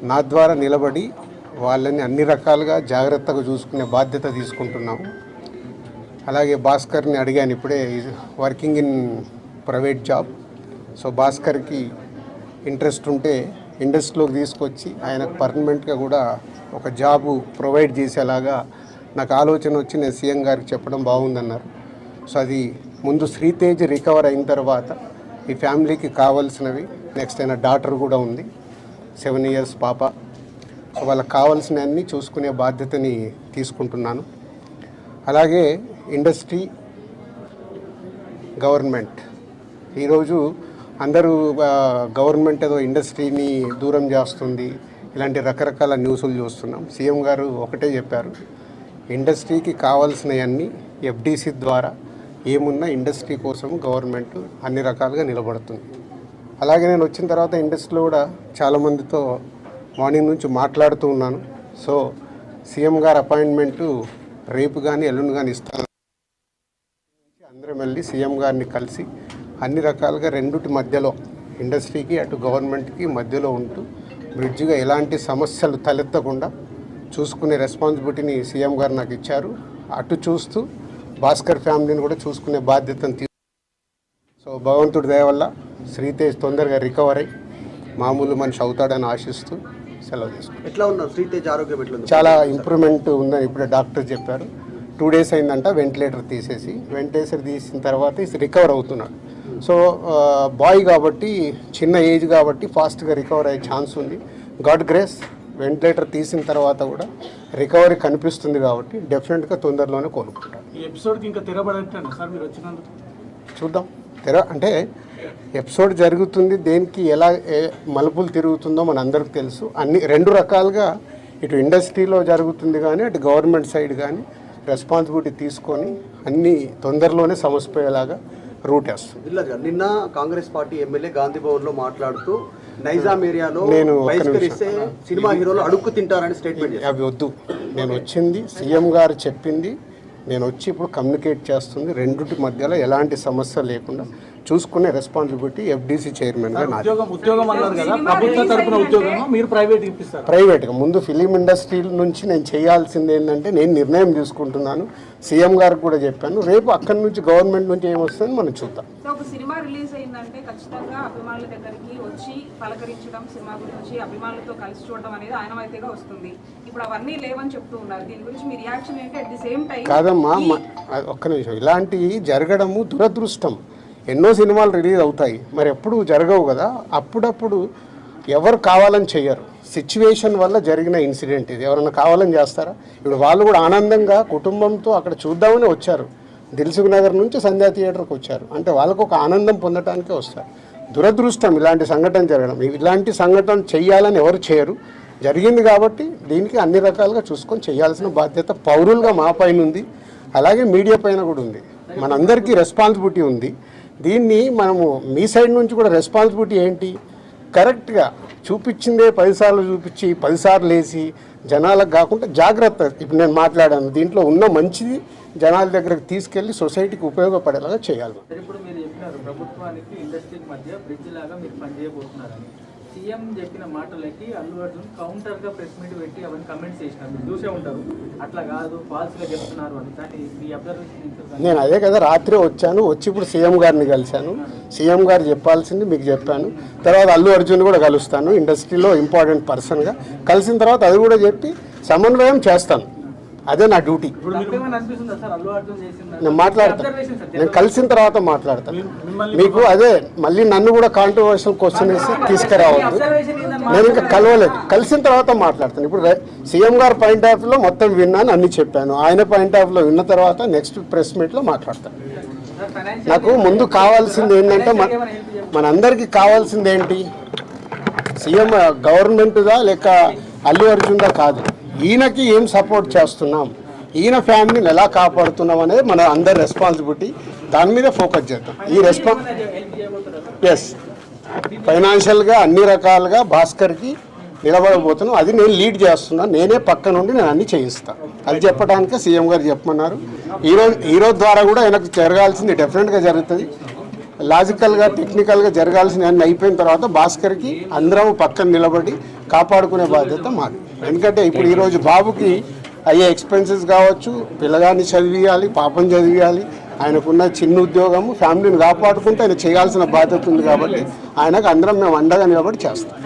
నా ద్వారా నిలబడి వాళ్ళని అన్ని రకాలుగా జాగ్రత్తగా చూసుకునే బాధ్యత తీసుకుంటున్నాము. అలాగే భాస్కర్ని అడిగాను ఇప్పుడే, working in private job. So భాస్కర్కి ఇంట్రెస్ట్ ఉంటే ఇండస్ట్రీలోకి తీసుకొచ్చి ఆయనకు పర్మనెంట్గా కూడా ఒక జాబు ప్రొవైడ్ చేసేలాగా నాకు ఆలోచన వచ్చి నేను సీఎం గారికి చెప్పడం బాగుందన్నారు. సో అది ముందు శ్రీతేజ్ రికవర్ అయిన తర్వాత ఈ ఫ్యామిలీకి కావాల్సినవి, నెక్స్ట్ అయిన డాటర్ కూడా ఉంది, 7 years పాప. సో వాళ్ళకి కావాల్సినవన్నీ చూసుకునే బాధ్యతని తీసుకుంటున్నాను. అలాగే ఇండస్ట్రీ, గవర్నమెంట్, ఈరోజు అందరూ గవర్నమెంట్ ఏదో ఇండస్ట్రీని దూరం చేస్తుంది, ఇలాంటి రకరకాల న్యూస్లు చూస్తున్నాం. సీఎం గారు ఒకటే చెప్పారు, ఇండస్ట్రీకి కావాల్సినవన్నీ ఎఫ్డీసీ ద్వారా ఏమున్నా ఇండస్ట్రీ కోసం గవర్నమెంట్ అన్ని రకాలుగా నిలబడుతుంది. అలాగే నేను వచ్చిన తర్వాత ఇండస్ట్రీలో కూడా చాలామందితో మార్నింగ్ నుంచి మాట్లాడుతూ ఉన్నాను. సో సీఎం గారు అపాయింట్మెంటు రేపు కానీ ఎల్లుండి కానీ ఇస్తాను. అందరం వెళ్ళి సీఎం గారిని కలిసి అన్ని రకాలుగా రెండుటి మధ్యలో, ఇండస్ట్రీకి అటు గవర్నమెంట్కి మధ్యలో ఉంటూ బ్రిడ్జ్గా ఎలాంటి సమస్యలు తలెత్తకుండా చూసుకునే రెస్పాన్సిబిలిటీని సీఎం గారు నాకు ఇచ్చారు. అటు చూస్తూ భాస్కర్ ఫ్యామిలీని కూడా చూసుకునే బాధ్యతను సో భగవంతుడి దయ వల్ల శ్రీతేజ్ తొందరగా రికవర్ అయ్యి మామూలు మనిషి అవుతాడని ఆశిస్తూ సెలవు తీసుకుంటాం. ఎట్లా ఉన్నారు శ్రీతేజ్ ఆరోగ్యం? ఎట్లా ఉంది? చాలా ఇంప్రూవ్మెంట్ ఉందని ఇప్పుడే డాక్టర్ చెప్పారు. 2 days అయిందంట వెంటిలేటర్ తీసిన తర్వాత రికవర్ అవుతున్నాడు. సో బాయ్ కాబట్టి, చిన్న ఏజ్ కాబట్టి ఫాస్ట్గా రికవర్ అయ్యే ఛాన్స్ ఉంది. గాడ్ గ్రేస్, వెంటిలేటర్ తీసిన తర్వాత కూడా రికవరీ కనిపిస్తుంది కాబట్టి డెఫినెట్గా తొందరలోనే కోలుకుంటారు. ఈ ఎపిసోడ్కి ఇంకా తెరబడట్లేదు సార్ మీరు వచ్చినందుకు? చూద్దాం. అంటే ఎపిసోడ్ జరుగుతుంది, దేనికి ఎలా మలుపులు తిరుగుతుందో మన అందరికీ తెలుసు. అన్ని 2 రకాలుగా ఇటు ఇండస్ట్రీలో జరుగుతుంది కానీ అటు గవర్నమెంట్ సైడ్ కానీ రెస్పాన్సిబిలిటీ తీసుకొని అన్నీ తొందరలోనే సమసిపోయేలాగా రూట్ వేస్తుంది. నిన్న కాంగ్రెస్ పార్టీ ఎమ్మెల్యే గాంధీ భవన్లో మాట్లాడుతూ నైజాం ఏరియాలో నేను సినిమా హీరోలు అడుక్కు తింటారని స్టేట్మెంట్ చేశారు. అవి వద్దు, నేను వచ్చింది సీఎం గారు చెప్పింది, నేను వచ్చి ఇప్పుడు కమ్యూనికేట్ చేస్తుంది. రెండింటి మధ్యలో ఎలాంటి సమస్య లేకుండా చూసుకునే రెస్పాన్సిబిలిటీ ఎఫ్డీసీ చైర్మన్గా నాది. ప్రైవేట్గా ముందు ఫిలిం ఇండస్ట్రీ నుంచి నేను చేయాల్సింది ఏంటంటే, నేను నిర్ణయం తీసుకుంటున్నాను. సీఎం గారికి కూడా చెప్పాను, రేపు అక్కడి నుంచి గవర్నమెంట్ నుంచి ఏమొస్తుందని మనం చూద్దాం. ఒక సినిమా రిలీజ్ అయిందంటే ఖచ్చితంగా అభిమానుల దగ్గరికి వచ్చి పలకరించడం, సినిమా గురించి అభిమానులతో కలిసి చూడడం అనేది ఆయనమైతేగా వస్తుంది. ఇప్పుడు అవన్నీ లేవని చెప్తూ ఉన్నారు. దీని గురించి మీ రియాక్షన్ ఏంటి? అట్ ది సేమ్ టైం కాదమ్మా, ఒక్క నిమిషం, ఇలాంటివి జరగడము దురదృష్టం. ఎన్నో సినిమాలు రిలీజ్ అవుతాయి, మరి ఎప్పుడు జరగవు కదా. అప్పుడప్పుడు ఎవరు కావాలని చెయ్యరు, సిచ్యువేషన్ వల్ల జరిగిన ఇన్సిడెంట్ ఇది. ఎవరైనా కావాలని చేస్తారా? ఇప్పుడు వాళ్ళు కూడా ఆనందంగా కుటుంబంతో అక్కడ చూద్దామని వచ్చారు. దిల్సుఖ్ నగర్ నుంచి సంధ్యా థియేటర్కి వచ్చారు అంటే వాళ్ళకు ఒక ఆనందం పొందటానికే వస్తారు. దురదృష్టం ఇలాంటి సంఘటన జరగడం. ఇలాంటి సంఘటన చెయ్యాలని ఎవరు చేయరు, జరిగింది కాబట్టి దీనికి అన్ని రకాలుగా చూసుకొని చేయాల్సిన బాధ్యత పౌరులుగా మా పైన ఉంది, అలాగే మీడియా పైన కూడా ఉంది. మనందరికీ రెస్పాన్సిబిలిటీ ఉంది. దీన్ని మనము మీ సైడ్ నుంచి కూడా రెస్పాన్సిబిలిటీ ఏంటి, కరెక్ట్గా చూపించిందే 10 సార్లు చూపించి 10 సార్లు వేసి జనాలకు కాకుండా జాగ్రత్త. ఇప్పుడు నేను మాట్లాడాను, దీంట్లో ఉన్న మంచిది జనాల దగ్గరకు తీసుకెళ్లి సొసైటీకి ఉపయోగపడేలాగా చేయాలి. ఇప్పుడు మీరు చెప్పినారు ప్రభుత్వానికి ఇండస్ట్రీకి మధ్య బ్రిడ్జ్ లాగా మీరు పనిచేయబోతున్నారని. సీఎం చెప్పిన మాటలకి అల్లు అర్జున్ కౌంటర్గా ప్రెస్ మీట్ పెట్టి అవన్నీ కమెంట్స్ చేసినారు, మీరు చూసే ఉంటారు. అట్లా కాదు, ఫాల్స్గా చెప్తున్నారు అని. కానీ మీ అబ్జర్వేషన్? నేను అదే కదా రాత్రి వచ్చాను, వచ్చి ఇప్పుడు సీఎం గారిని కలిశాను. సీఎం గారు చెప్పాల్సింది మీకు చెప్పాను. తర్వాత అల్లు అర్జున్ కూడా కలుస్తాను, ఇండస్ట్రీలో ఇంపార్టెంట్ పర్సన్గా. కలిసిన తర్వాత అది కూడా చెప్పి సమన్వయం చేస్తాను. అదే నా డ్యూటీ. నేను మాట్లాడతాను, నేను కలిసిన తర్వాత మాట్లాడతాను. మీకు అదే మళ్ళీ నన్ను కూడా కాంట్రవర్షియల్ క్వశ్చన్ వేసి తీసుకురావద్దు. నేను ఇంకా కలవలేదు, కలిసిన తర్వాత మాట్లాడతాను. ఇప్పుడు సీఎం గారు పాయింట్ ఆఫ్ వ్యూలో మొత్తం విన్నాను, అన్ని చెప్పాను. ఆయన పాయింట్ ఆఫ్ వ్యూలో విన్న తర్వాత నెక్స్ట్ ప్రెస్ మీట్లో మాట్లాడతాను. నాకు ముందు కావాల్సింది ఏంటంటే, మనందరికీ కావాల్సింది ఏంటి, సీఎం గవర్నమెంట్దా లేక అల్లు అర్జున్దా కాదు, ఈయనకి ఏం సపోర్ట్ చేస్తున్నాం, ఈయన ఫ్యామిలీని ఎలా కాపాడుతున్నాం అనేది మన అందరి రెస్పాన్సిబిలిటీ. దాని మీద ఫోకస్ చేద్దాం. ఎస్, ఫైనాన్షియల్గా అన్ని రకాలుగా భాస్కర్కి నిలబడబోతున్నాం. అది నేను లీడ్ చేస్తున్నాను, నేనే పక్క నుండి నేను అన్ని చేయిస్తాను. అది చెప్పడానికే సీఎం గారు చెప్పమన్నారు. ఈరోజు ద్వారా కూడా ఆయనకు జరగాల్సింది డెఫినెట్గా జరుగుతుంది. లాజికల్గా టెక్నికల్గా జరగాల్సిన అన్ని అయిపోయిన తర్వాత భాస్కర్కి అందరం పక్కన నిలబడి కాపాడుకునే బాధ్యత మాది. ఎందుకంటే ఇప్పుడు ఈరోజు బాబుకి అయ్యే ఎక్స్పెన్సెస్ కావచ్చు, పిల్లగాన్ని చదివియాలి, పాపం చదివియాలి, ఆయనకున్న చిన్న ఉద్యోగము, ఫ్యామిలీని కాపాడుకుంటూ ఆయన చేయాల్సిన బాధ్యత ఉంది. కాబట్టి ఆయనకు అందరం మేము అండగా నిలబడి చేస్తాం.